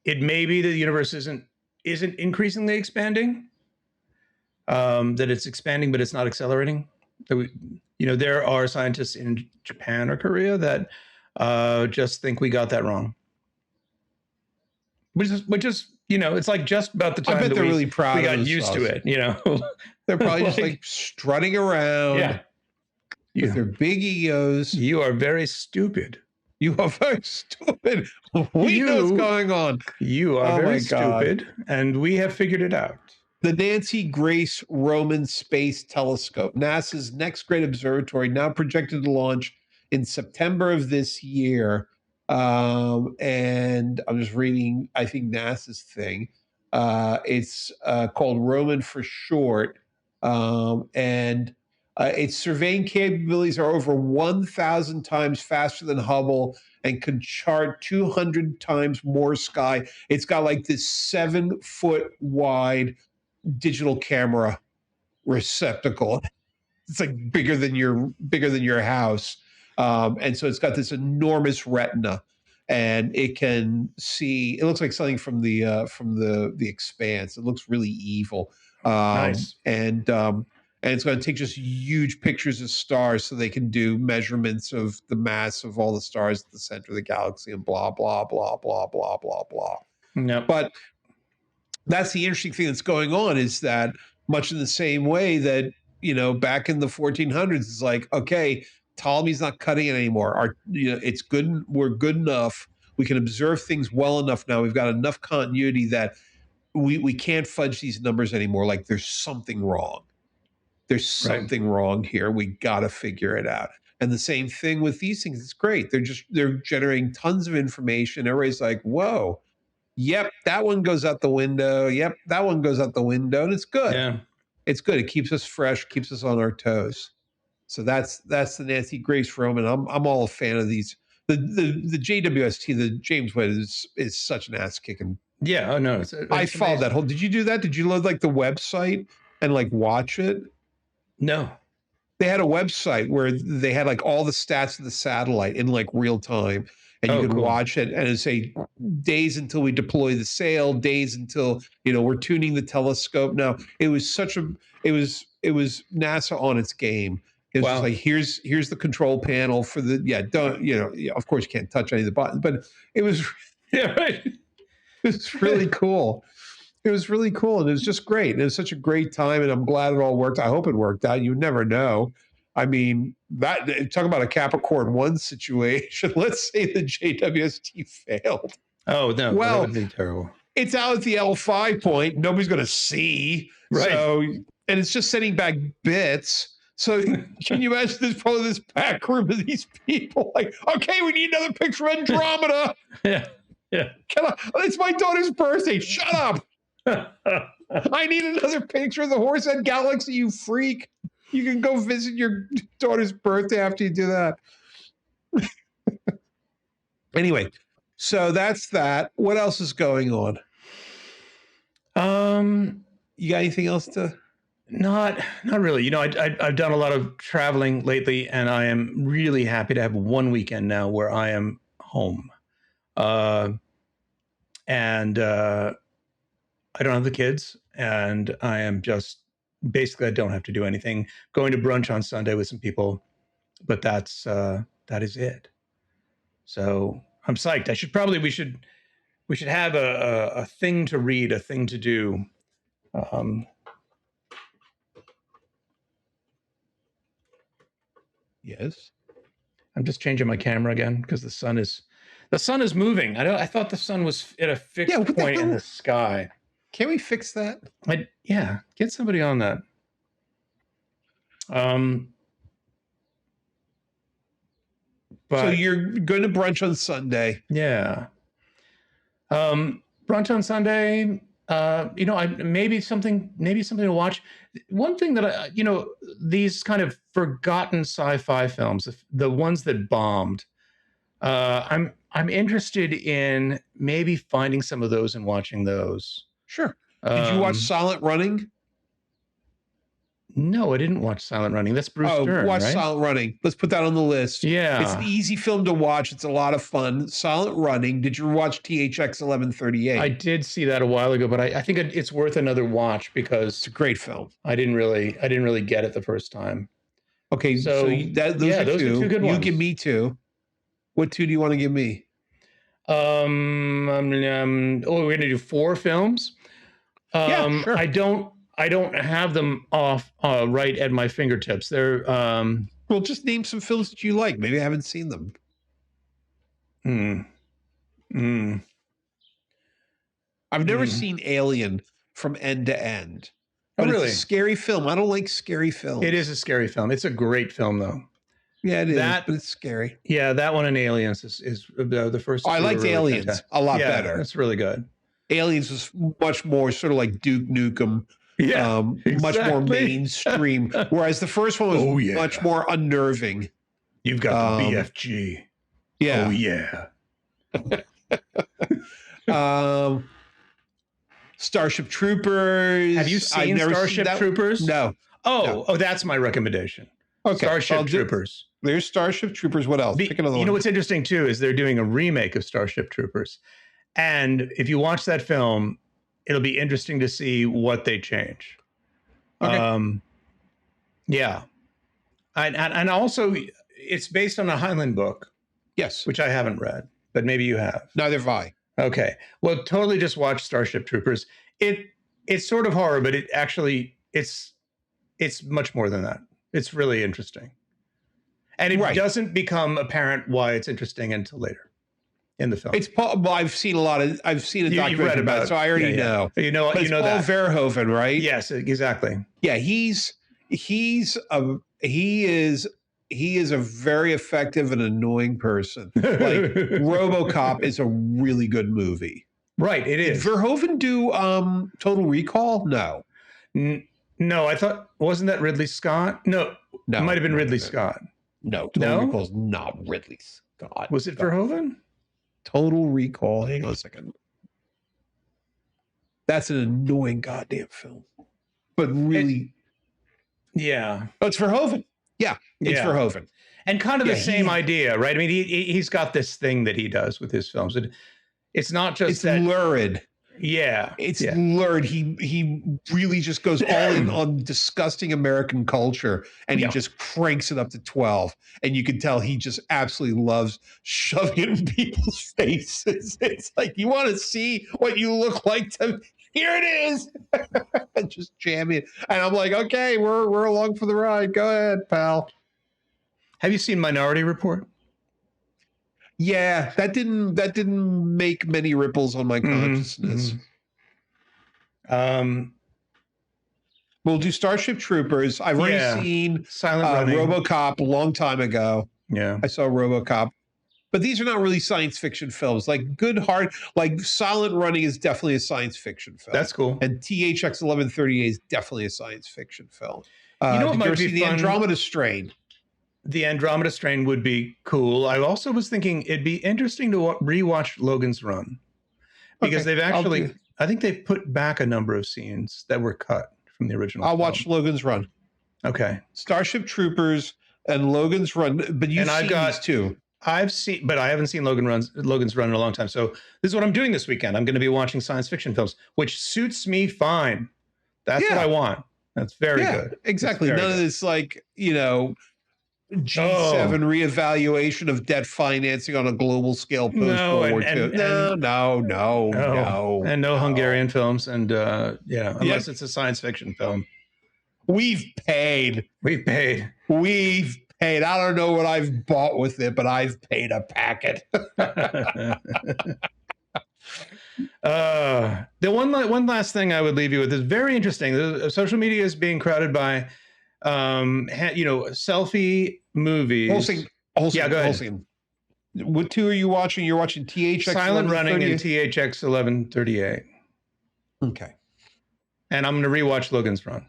[SPEAKER 1] it may be that the universe isn't increasingly expanding. That it's expanding, but it's not accelerating. There are scientists in Japan or Korea that just think we got that wrong. Which is it's like just about the time that
[SPEAKER 2] they're really proud
[SPEAKER 1] we got used to it.
[SPEAKER 2] They're probably just like strutting around with their big egos.
[SPEAKER 1] You are very stupid.
[SPEAKER 2] You are very stupid. We know what's going on.
[SPEAKER 1] You are very stupid, and we have figured it out.
[SPEAKER 2] The Nancy Grace Roman Space Telescope, NASA's next great observatory, now projected to launch in September of this year. And I'm just reading, I think, NASA's thing. It's called Roman for short. And its surveying capabilities are over 1,000 times faster than Hubble and can chart 200 times more sky. It's got like this 7-foot wide digital camera receptacle. It's like bigger than your house. And so it's got this enormous retina, and it can see, it looks like something from the Expanse. It looks really evil.
[SPEAKER 1] Nice.
[SPEAKER 2] And it's going to take just huge pictures of stars so they can do measurements of the mass of all the stars at the center of the galaxy and blah, blah, blah, blah, blah, blah, blah.
[SPEAKER 1] No.
[SPEAKER 2] But that's the interesting thing that's going on, is that much in the same way that, back in the 1400s, it's like, okay, Ptolemy's not cutting it anymore. It's good. We're good enough. We can observe things well enough now. We've got enough continuity that we can't fudge these numbers anymore. Like, there's something wrong. There's something wrong here. We got to figure it out. And the same thing with these things. It's great. They're generating tons of information. Everybody's like, whoa, yep, that one goes out the window. Yep, that one goes out the window. And it's good.
[SPEAKER 1] Yeah.
[SPEAKER 2] It's good. It keeps us fresh, keeps us on our toes. So that's the Nancy Grace Roman. I'm all a fan of these. The JWST, the James Webb, is such an ass kicking.
[SPEAKER 1] Yeah. Oh no.
[SPEAKER 2] I followed that whole. Did you do that? Did you load like the website and like watch it?
[SPEAKER 1] No.
[SPEAKER 2] They had a website where they had like all the stats of the satellite in like real time, and you could watch it, and it'd say days until we deploy the sail, days until we're tuning the telescope. Now it was it was NASA on it's game. It was just like, here's the control panel for the of course you can't touch any of the buttons, but it was
[SPEAKER 1] right.
[SPEAKER 2] It's really cool. It was really cool, and it was just great. And it was such a great time, and I'm glad it all worked. I hope it worked out. You never know. I mean, that talk about a Capricorn 1 situation. Let's say the JWST failed.
[SPEAKER 1] Oh, no. Well, that would be terrible.
[SPEAKER 2] It's out at the L5 point. Nobody's going to see.
[SPEAKER 1] Right.
[SPEAKER 2] So, and it's just sending back bits. So can you imagine this, probably this back room of these people like, okay, we need another picture of Andromeda.
[SPEAKER 1] Yeah.
[SPEAKER 2] It's my daughter's birthday. Shut up. I need another picture of the Horsehead Galaxy, you freak. You can go visit your daughter's birthday after you do that. Anyway, so that's that. What else is going on? You got anything else to?
[SPEAKER 1] Not really. You know, I've done a lot of traveling lately, and I am really happy to have one weekend now where I am home. And I don't have the kids, and I am just basically I don't have to do anything. Going to brunch on Sunday with some people, but that is it. So I'm psyched. We should have a thing to read, a thing to do.
[SPEAKER 2] Yes.
[SPEAKER 1] I'm just changing my camera again because the sun is moving. I thought the sun was at a fixed point in the sky.
[SPEAKER 2] Can we fix that?
[SPEAKER 1] Get somebody on that. But,
[SPEAKER 2] so you're going to brunch on Sunday.
[SPEAKER 1] Yeah. Brunch on Sunday. Maybe something to watch. One thing that these kind of forgotten sci-fi films, the ones that bombed. I'm interested in maybe finding some of those and watching those.
[SPEAKER 2] Sure. Did you watch Silent Running?
[SPEAKER 1] No, I didn't watch Silent Running. That's Bruce Dern,
[SPEAKER 2] watch
[SPEAKER 1] right?
[SPEAKER 2] Silent Running. Let's put that on the list.
[SPEAKER 1] Yeah.
[SPEAKER 2] It's an easy film to watch. It's a lot of fun. Silent Running. Did you watch THX 1138?
[SPEAKER 1] I did see that a while ago, but I think it's worth another watch because
[SPEAKER 2] it's a great film.
[SPEAKER 1] I didn't really get it the first time.
[SPEAKER 2] Okay, so those are two good ones. You give me two. What two do you want to give me?
[SPEAKER 1] We're going to do 4 films.
[SPEAKER 2] Yeah, sure.
[SPEAKER 1] I don't have them off right at my fingertips. They're
[SPEAKER 2] well, just name some films that you like. Maybe I haven't seen them. I've never seen Alien from end to end. But
[SPEAKER 1] really?
[SPEAKER 2] It's a scary film. I don't like scary films.
[SPEAKER 1] It is a scary film. It's a great film, though.
[SPEAKER 2] Yeah, it is, but it's scary.
[SPEAKER 1] Yeah, that one and Aliens is the first.
[SPEAKER 2] I liked really Aliens fantastic. A lot better.
[SPEAKER 1] It's really good.
[SPEAKER 2] Aliens was much more sort of like Duke Nukem.
[SPEAKER 1] Yeah, exactly.
[SPEAKER 2] Much more mainstream. Whereas the first one was much more unnerving.
[SPEAKER 1] You've got the BFG.
[SPEAKER 2] Yeah.
[SPEAKER 1] Oh, yeah.
[SPEAKER 2] Starship Troopers.
[SPEAKER 1] Have you seen Starship Troopers?
[SPEAKER 2] No.
[SPEAKER 1] Oh, that's my recommendation.
[SPEAKER 2] Okay.
[SPEAKER 1] Starship Troopers.
[SPEAKER 2] There's Starship Troopers. What else? Pick another one.
[SPEAKER 1] You know what's interesting too is they're doing a remake of Starship Troopers. And if you watch that film, it'll be interesting to see what they change.
[SPEAKER 2] Okay.
[SPEAKER 1] Yeah. And also it's based on a Heinlein book.
[SPEAKER 2] Yes.
[SPEAKER 1] Which I haven't read, but maybe you have.
[SPEAKER 2] Neither have I.
[SPEAKER 1] Okay. Well, totally just watch Starship Troopers. It's sort of horror, but it's much more than that. It's really interesting. And it doesn't become apparent why it's interesting until later in the film.
[SPEAKER 2] I've seen a documentary about it, so I already know.
[SPEAKER 1] You know
[SPEAKER 2] Paul
[SPEAKER 1] that.
[SPEAKER 2] Verhoeven, right?
[SPEAKER 1] Yes, exactly.
[SPEAKER 2] Yeah, he is a very effective and annoying person. Like RoboCop is a really good movie.
[SPEAKER 1] Right, it is.
[SPEAKER 2] Did Verhoeven do Total Recall? No.
[SPEAKER 1] No, I thought, wasn't that Ridley Scott? No, it might have been Ridley Scott.
[SPEAKER 2] No, Total Recall is not Ridley Scott.
[SPEAKER 1] Was it Verhoeven?
[SPEAKER 2] Total Recall. Hang on a second. That's an annoying goddamn film. But really.
[SPEAKER 1] Yeah.
[SPEAKER 2] Oh, it's Verhoeven. Yeah, it's Verhoeven.
[SPEAKER 1] And kind of the same idea, right? I mean, he's got this thing that he does with his films. It's not just
[SPEAKER 2] lurid.
[SPEAKER 1] Yeah.
[SPEAKER 2] It's lurid. He really just goes all in on disgusting American culture, and he just cranks it up to 12. And you can tell he just absolutely loves shoving it in people's faces. It's like, you want to see what you look like to Here it is. Just jamming it. And I'm like, okay, we're along for the ride. Go ahead, pal.
[SPEAKER 1] Have you seen Minority Report?
[SPEAKER 2] Yeah, that didn't make many ripples on my consciousness. We'll do Starship Troopers. I've already seen
[SPEAKER 1] Silent Running.
[SPEAKER 2] RoboCop a long time ago.
[SPEAKER 1] Yeah,
[SPEAKER 2] I saw RoboCop. But these are not really science fiction films. Like Good Heart, like Silent Running is definitely a science fiction film.
[SPEAKER 1] That's cool.
[SPEAKER 2] And THX 1138 is definitely a science fiction film.
[SPEAKER 1] You know what
[SPEAKER 2] did
[SPEAKER 1] might
[SPEAKER 2] you ever
[SPEAKER 1] be
[SPEAKER 2] see The
[SPEAKER 1] fun?
[SPEAKER 2] Andromeda Strain?
[SPEAKER 1] The Andromeda Strain would be cool. I also was thinking it'd be interesting to rewatch Logan's Run because they've actually, I think they've put back a number of scenes that were cut from the original.
[SPEAKER 2] I'll watch Logan's Run.
[SPEAKER 1] Okay.
[SPEAKER 2] Starship Troopers and Logan's Run, but you've seen these too.
[SPEAKER 1] I've seen, but I haven't seen Logan's Run in a long time. So this is what I'm doing this weekend. I'm going to be watching science fiction films, which suits me fine. That's what I want. That's very good.
[SPEAKER 2] Exactly. None of this like, G7 reevaluation of debt financing on a global scale post World War II. No.
[SPEAKER 1] And no Hungarian films. And unless it's a science fiction film.
[SPEAKER 2] We've paid. I don't know what I've bought with it, but I've paid a packet.
[SPEAKER 1] The one last thing I would leave you with is very interesting. Social media is being crowded by, selfie movies. Go ahead.
[SPEAKER 2] What two are you watching? You're watching THX
[SPEAKER 1] Silent Running and THX 1138.
[SPEAKER 2] Okay.
[SPEAKER 1] And I'm going to rewatch Logan's Run.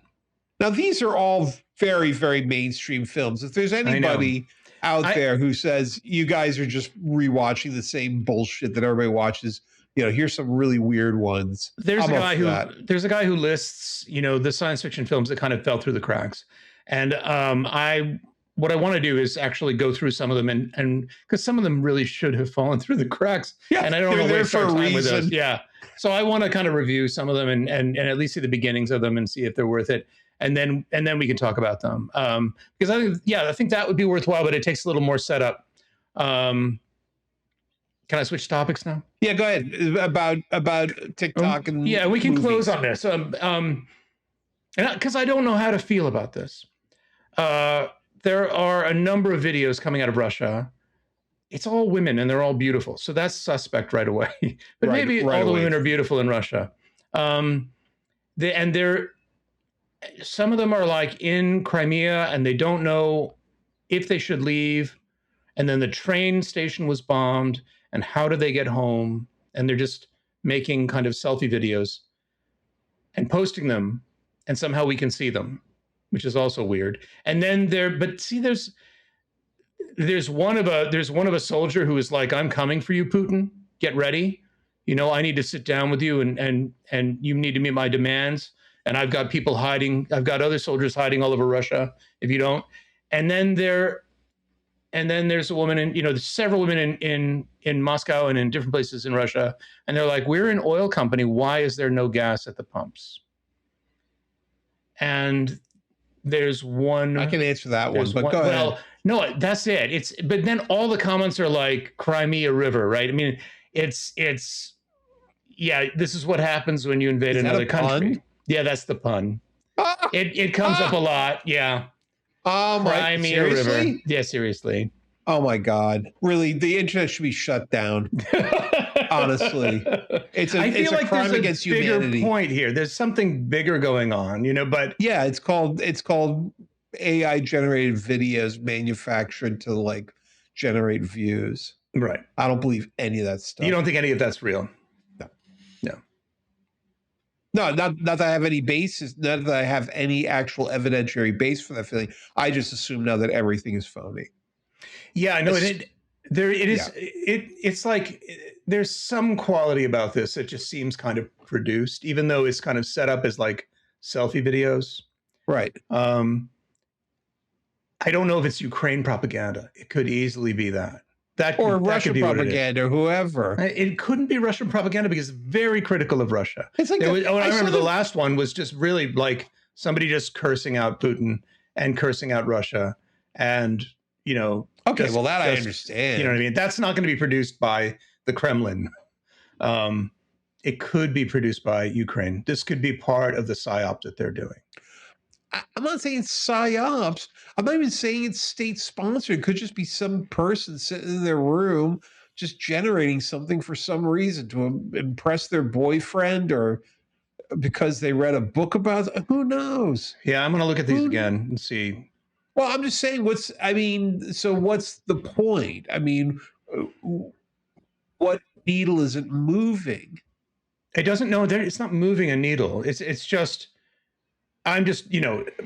[SPEAKER 2] Now, these are all very, very mainstream films. If there's anybody out there who says you guys are just rewatching the same bullshit that everybody watches, here's some really weird ones.
[SPEAKER 1] There's a guy who lists, the science fiction films that kind of fell through the cracks. And what I want to do is actually go through some of them and because some of them really should have fallen through the cracks. Yeah, and I don't want to waste our time with those. Yeah. So I want to kind of review some of them and at least see the beginnings of them and see if they're worth it. And then we can talk about them. Because I think that would be worthwhile, but it takes a little more setup. Can I switch topics now?
[SPEAKER 2] Yeah, go ahead. About TikTok and
[SPEAKER 1] we can close on this. Because I don't know how to feel about this. There are a number of videos coming out of Russia. It's all women and they're all beautiful. So that's suspect right away. But maybe all the women are beautiful in Russia. Some of them are like in Crimea and they don't know if they should leave. And then the train station was bombed. And how do they get home? And they're just making kind of selfie videos and posting them. And somehow we can see them, which is also weird. And then there's one of a soldier who is like, I'm coming for you, Putin. Get ready. I need to sit down with you and you need to meet my demands. And I've got people hiding. I've got other soldiers hiding all over Russia if you don't. And then there's a woman there's several women in Moscow and in different places in Russia. And they're like, we're an oil company. Why is there no gas at the pumps? And there's one.
[SPEAKER 2] I can answer that one, but go ahead.
[SPEAKER 1] Well, no, that's it. But then all the comments are like Crimea River, right? I mean, this is what happens when you invade another country. Yeah, that's the pun. It comes up a lot. Yeah. Crimea River. Yeah, seriously.
[SPEAKER 2] Oh my God. Really, the internet should be shut down. Honestly. It's a crime against humanity.
[SPEAKER 1] Bigger point here. There's something bigger going on, but
[SPEAKER 2] yeah, it's called AI generated videos manufactured to like generate views.
[SPEAKER 1] Right.
[SPEAKER 2] I don't believe any of that stuff.
[SPEAKER 1] You don't think any of that's real?
[SPEAKER 2] No, not that I have any basis, not that I have any actual evidentiary base for that feeling. I just assume now that everything is phony.
[SPEAKER 1] Yeah, I know. It's like there's some quality about this that just seems kind of produced, even though it's kind of set up as like selfie videos.
[SPEAKER 2] Right.
[SPEAKER 1] I don't know if it's Ukraine propaganda. It could easily be that.
[SPEAKER 2] Or Russian propaganda, or whoever.
[SPEAKER 1] It couldn't be Russian propaganda because it's very critical of Russia.
[SPEAKER 2] It's like
[SPEAKER 1] I remember the last one was just really like somebody just cursing out Putin and cursing out Russia. And,
[SPEAKER 2] okay, well, that I understand.
[SPEAKER 1] You know what I mean? That's not going to be produced by the Kremlin. it could be produced by Ukraine. This could be part of the psyop that they're doing.
[SPEAKER 2] I'm not saying it's psyops. I'm not even saying it's state sponsored. It could just be some person sitting in their room just generating something for some reason to impress their boyfriend or because they read a book about it. Who knows?
[SPEAKER 1] Yeah, I'm going to look at these again and see.
[SPEAKER 2] Well, I'm just saying so what's the point? I mean, what needle isn't moving?
[SPEAKER 1] It doesn't know there. It's not moving a needle. It's just, I'm just,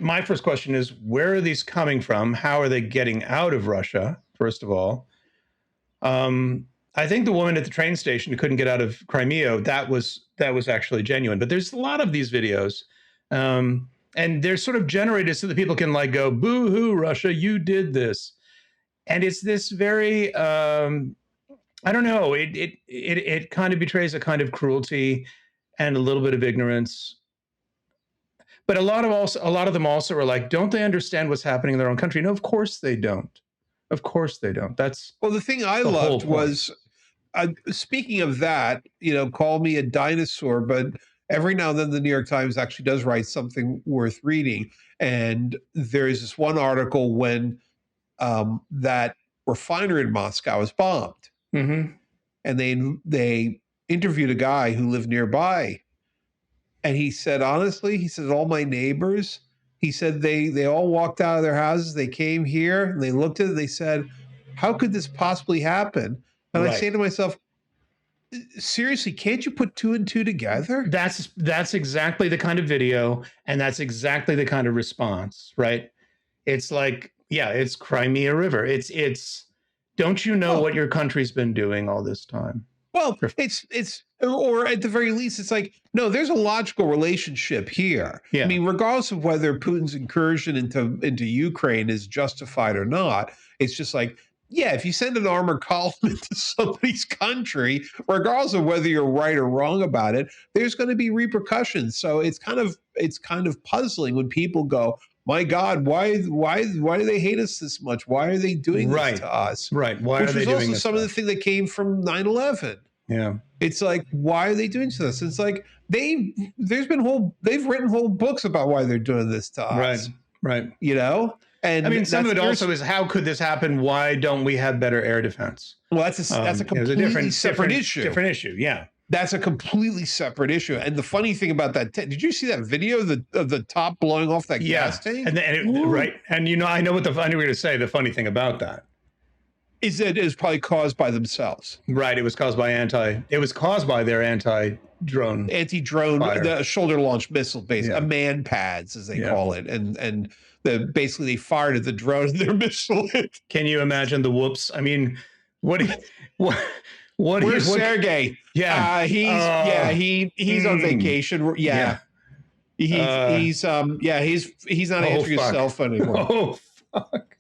[SPEAKER 1] my first question is, where are these coming from? How are they getting out of Russia? First of all, I think the woman at the train station who couldn't get out of Crimea, that was actually genuine. But there's a lot of these videos, and they're sort of generated so that people can like go, "Boo hoo, Russia, you did this," and it's this very, I don't know, it kind of betrays a kind of cruelty and a little bit of ignorance. But a lot of them also are like, don't they understand what's happening in their own country? No, of course they don't. Of course they don't. That's
[SPEAKER 2] the thing I loved was, speaking of that, call me a dinosaur, but every now and then the New York Times actually does write something worth reading. And there's this one article when that refinery in Moscow was bombed.
[SPEAKER 1] Mm-hmm.
[SPEAKER 2] And they interviewed a guy who lived nearby. And he said, honestly, all my neighbors, he said they all walked out of their houses. They came here and they looked at it. They said, how could this possibly happen? And I say to myself, seriously, can't you put two and two together?
[SPEAKER 1] That's exactly the kind of video, and that's exactly the kind of response, right? It's like, yeah, it's Crimea River. It's don't you know what your country's been doing all this time?
[SPEAKER 2] Well, it's or at the very least, it's like, no, there's a logical relationship here.
[SPEAKER 1] Yeah.
[SPEAKER 2] I mean, regardless of whether Putin's incursion into Ukraine is justified or not, it's just like, yeah, if you send an armored column into somebody's country, regardless of whether you're right or wrong about it, there's going to be repercussions. So it's kind of puzzling when people go, my God, why do they hate us this much? Why are they doing this to us?
[SPEAKER 1] Right. Why
[SPEAKER 2] Which
[SPEAKER 1] are they
[SPEAKER 2] was
[SPEAKER 1] doing
[SPEAKER 2] also
[SPEAKER 1] this
[SPEAKER 2] some of the thing that came from 9/11.
[SPEAKER 1] Yeah.
[SPEAKER 2] It's like, why are they doing this? It's like they've written whole books about why they're doing this to us.
[SPEAKER 1] Right.
[SPEAKER 2] And
[SPEAKER 1] I mean, some of it also is, how could this happen? Why don't we have better air defense?
[SPEAKER 2] Well, that's a completely separate issue.
[SPEAKER 1] Different issue. Yeah.
[SPEAKER 2] That's a completely separate issue. And the funny thing about that, did you see that video of the top blowing off that gas tank?
[SPEAKER 1] Right. And I know what I knew you were going to say. The funny thing about that
[SPEAKER 2] is that it was probably caused by themselves.
[SPEAKER 1] Right. It was caused by their anti-drone,
[SPEAKER 2] the shoulder launched missile base, a man pads as they call it, and basically they fired at the drone and their missile hit.
[SPEAKER 1] Can you imagine the whoops? I mean,
[SPEAKER 2] Where's Sergey?
[SPEAKER 1] Yeah,
[SPEAKER 2] he's on vacation. Yeah. He's not answering his cell phone anymore.
[SPEAKER 1] Oh fuck.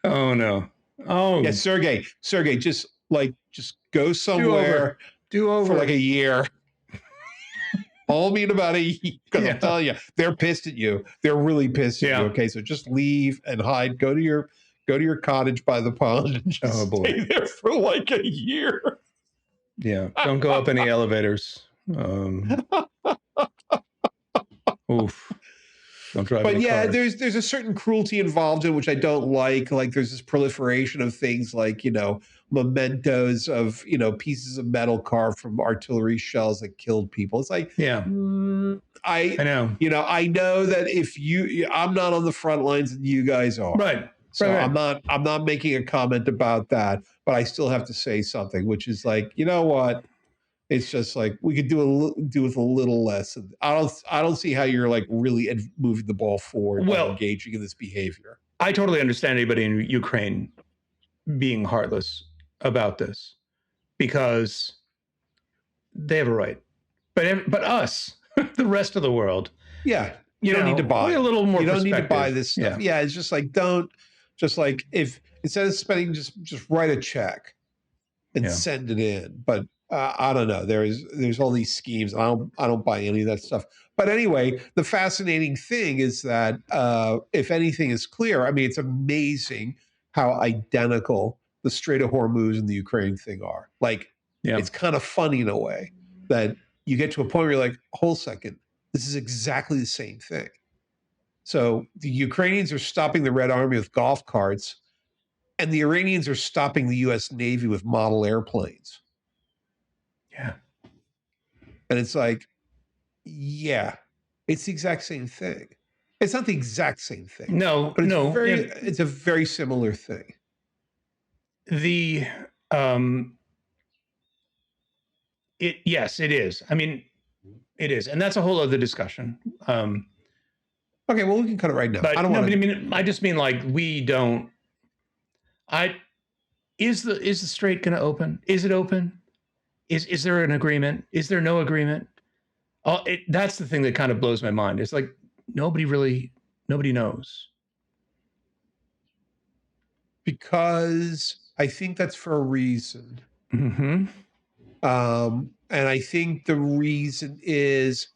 [SPEAKER 1] Oh no. Oh
[SPEAKER 2] yeah, Sergey, just go somewhere.
[SPEAKER 1] Do over
[SPEAKER 2] for like a year. Call me in about a year. Because I'm telling you, they're pissed at you. They're really pissed at you. Okay, so just leave and hide. Go to your cottage by the pond and just stay there for like a year.
[SPEAKER 1] Yeah, don't go up any elevators. Oof. Don't drive.
[SPEAKER 2] But yeah, there's a certain cruelty involved in which I don't like. Like there's this proliferation of things like mementos of pieces of metal carved from artillery shells that killed people. It's like I know. I know that I'm not on the front lines and you guys are.
[SPEAKER 1] Right.
[SPEAKER 2] So I'm not making a comment about that, but I still have to say something, which is like, you know what? It's just like we could do with a little less. I don't see how you're like really moving the ball forward by engaging in this behavior.
[SPEAKER 1] I totally understand anybody in Ukraine being heartless about this because they have a right, but us, the rest of the world,
[SPEAKER 2] you don't need to buy
[SPEAKER 1] a little more.
[SPEAKER 2] You don't need to buy this stuff. Yeah, it's just like if instead of spending, just write a check and send it in, but. I don't know. There's all these schemes. I don't buy any of that stuff. But anyway, the fascinating thing is that if anything is clear, I mean, it's amazing how identical the Strait of Hormuz and the Ukraine thing are. Like
[SPEAKER 1] Yeah.
[SPEAKER 2] It's kind of funny in a way that you get to a point where you're like, hold a second, this is exactly the same thing. So the Ukrainians are stopping the Red Army with golf carts, and the Iranians are stopping the US Navy with model airplanes.
[SPEAKER 1] Yeah.
[SPEAKER 2] And it's like, yeah, it's the exact same thing. It's not the exact same thing.
[SPEAKER 1] No,
[SPEAKER 2] but
[SPEAKER 1] no.
[SPEAKER 2] it's a very similar thing.
[SPEAKER 1] Yes, it is. I mean, it is. And that's a whole other discussion.
[SPEAKER 2] Okay, well, we can cut it right now.
[SPEAKER 1] But
[SPEAKER 2] I don't
[SPEAKER 1] no,
[SPEAKER 2] want
[SPEAKER 1] but I mean, I just mean like is the strait going to open? Is it open? Is there an agreement? Is there no agreement? That's the thing that kind of blows my mind. It's like nobody knows.
[SPEAKER 2] Because I think that's for a reason.
[SPEAKER 1] Mm-hmm.
[SPEAKER 2] And I think the reason is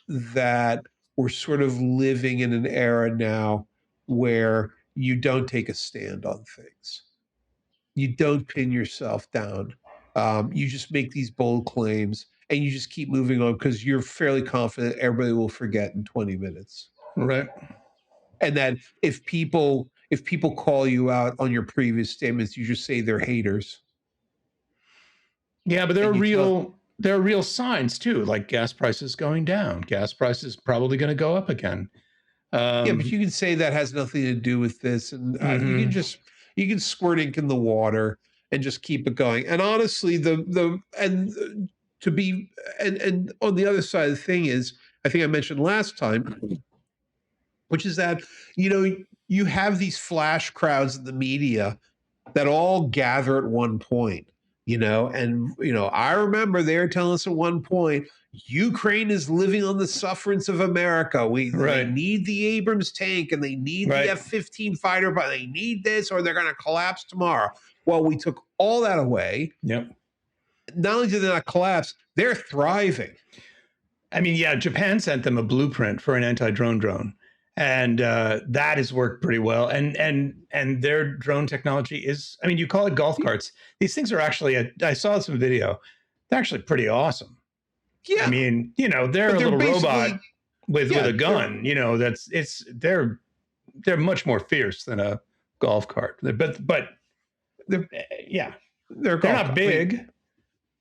[SPEAKER 2] that we're sort of living in an era now where you don't take a stand on things. You don't pin yourself down. You just make these bold claims and you just keep moving on because you're fairly confident everybody will forget in 20 minutes.
[SPEAKER 1] Right.
[SPEAKER 2] And that if people call you out on your previous statements, you just say they're haters.
[SPEAKER 1] Yeah, but there are real signs too, like gas prices going down. Gas prices probably going to go up again.
[SPEAKER 2] Yeah, but you can say that has nothing to do with this, and you can squirt ink in the water and just keep it going. And honestly, and on the other side of the thing is, I think I mentioned last time, which is that you have these flash crowds in the media that all gather at one point. I remember they were telling us at one point, Ukraine is living on the sufferance of America. They need the Abrams tank and they need the F-15 fighter, but they need this or they're going to collapse tomorrow. Well, we took all that away.
[SPEAKER 1] Yep.
[SPEAKER 2] Not only did they not collapse, they're thriving.
[SPEAKER 1] I mean, yeah, Japan sent them a blueprint for an anti-drone drone. And that has worked pretty well. And their drone technology is, I mean, you call it golf carts. These things are actually, I saw some video. They're actually pretty awesome. Yeah. I mean, they're a little robot with a gun. They're much more fierce than a golf cart. But they're not big.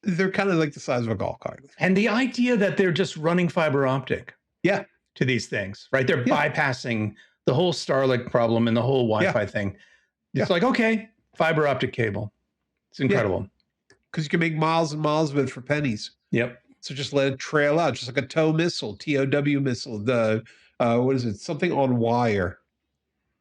[SPEAKER 2] They're kind of like the size of a golf cart.
[SPEAKER 1] And the idea that they're just running fiber optic.
[SPEAKER 2] Yeah.
[SPEAKER 1] To these things, right? They're bypassing the whole Starlink problem and the whole Wi-Fi thing. It's like, okay, fiber optic cable. It's incredible.
[SPEAKER 2] Because you can make miles and miles of it for pennies.
[SPEAKER 1] Yep.
[SPEAKER 2] So just let it trail out, just like a TOW missile, TOW missile. The what is it? Something on wire.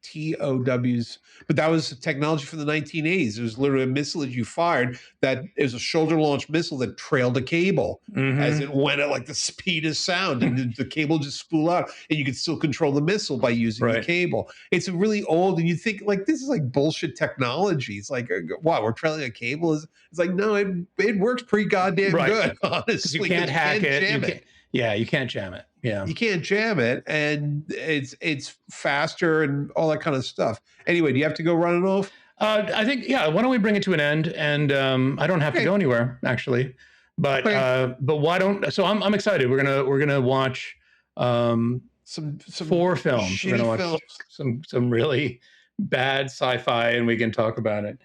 [SPEAKER 2] TOWs, but that was technology from the 1980s. It was literally a missile that you fired that is a shoulder launched missile that trailed a cable as it went at like the speed of sound, and the cable just spool out, and you could still control the missile by using the cable. It's a really old, and you think like this is like bullshit technology. It's like, wow, we're trailing a cable. It's like, no, it works pretty goddamn good. Honestly,
[SPEAKER 1] you can't hack it. You can't jam it. Yeah,
[SPEAKER 2] you can't jam it, and it's faster and all that kind of stuff. Anyway, do you have to go running off?
[SPEAKER 1] I think why don't we bring it to an end? And I don't have to go anywhere actually, but why don't? So I'm excited. We're gonna watch some 4 films. We're gonna watch some really bad sci-fi, and we can talk about it.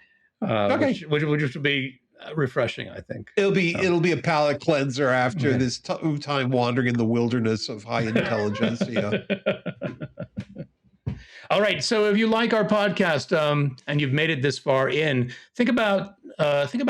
[SPEAKER 1] Which will be refreshing, I think.
[SPEAKER 2] It'll be a palate cleanser after this time wandering in the wilderness of high intelligence.
[SPEAKER 1] All right. So if you like our podcast and you've made it this far in, think about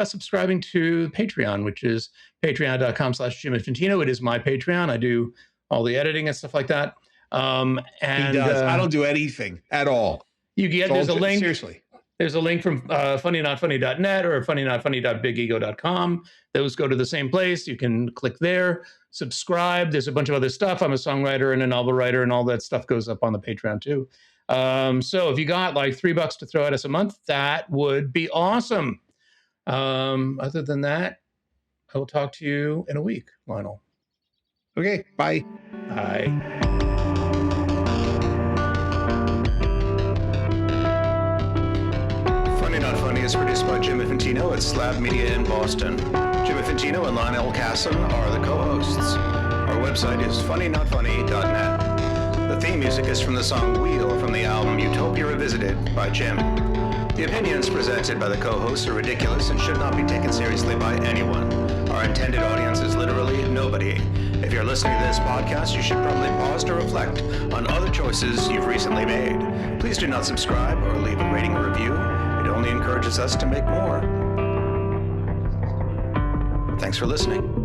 [SPEAKER 1] subscribing to Patreon, which is patreon.com/JimInfantino. It is my Patreon. I do all the editing and stuff like that. And
[SPEAKER 2] he does. I don't do anything at all.
[SPEAKER 1] There's a link.
[SPEAKER 2] Seriously.
[SPEAKER 1] There's a link from funnynotfunny.net or funnynotfunny.bigeego.com. Those go to the same place. You can click there, subscribe. There's a bunch of other stuff. I'm a songwriter and a novel writer, and all that stuff goes up on the Patreon too. So if you got like $3 to throw at us a month, that would be awesome. Other than that, I will talk to you in a week, Lionel.
[SPEAKER 2] Okay, bye.
[SPEAKER 1] Bye. Funny Not Funny is produced by Jim Infantino Infantino at Slab Media in Boston. Jim Infantino and Lionel Casson are the co-hosts. Our website is funnynotfunny.net. The theme music is from the song Wheel from the album Utopia Revisited by Jim. The opinions presented by the co-hosts are ridiculous and should not be taken seriously by anyone. Our intended audience is literally nobody. If you're listening to this podcast, you should probably pause to reflect on other choices you've recently made. Please do not subscribe or leave a rating or review. It only encourages us to make more. Thanks for listening.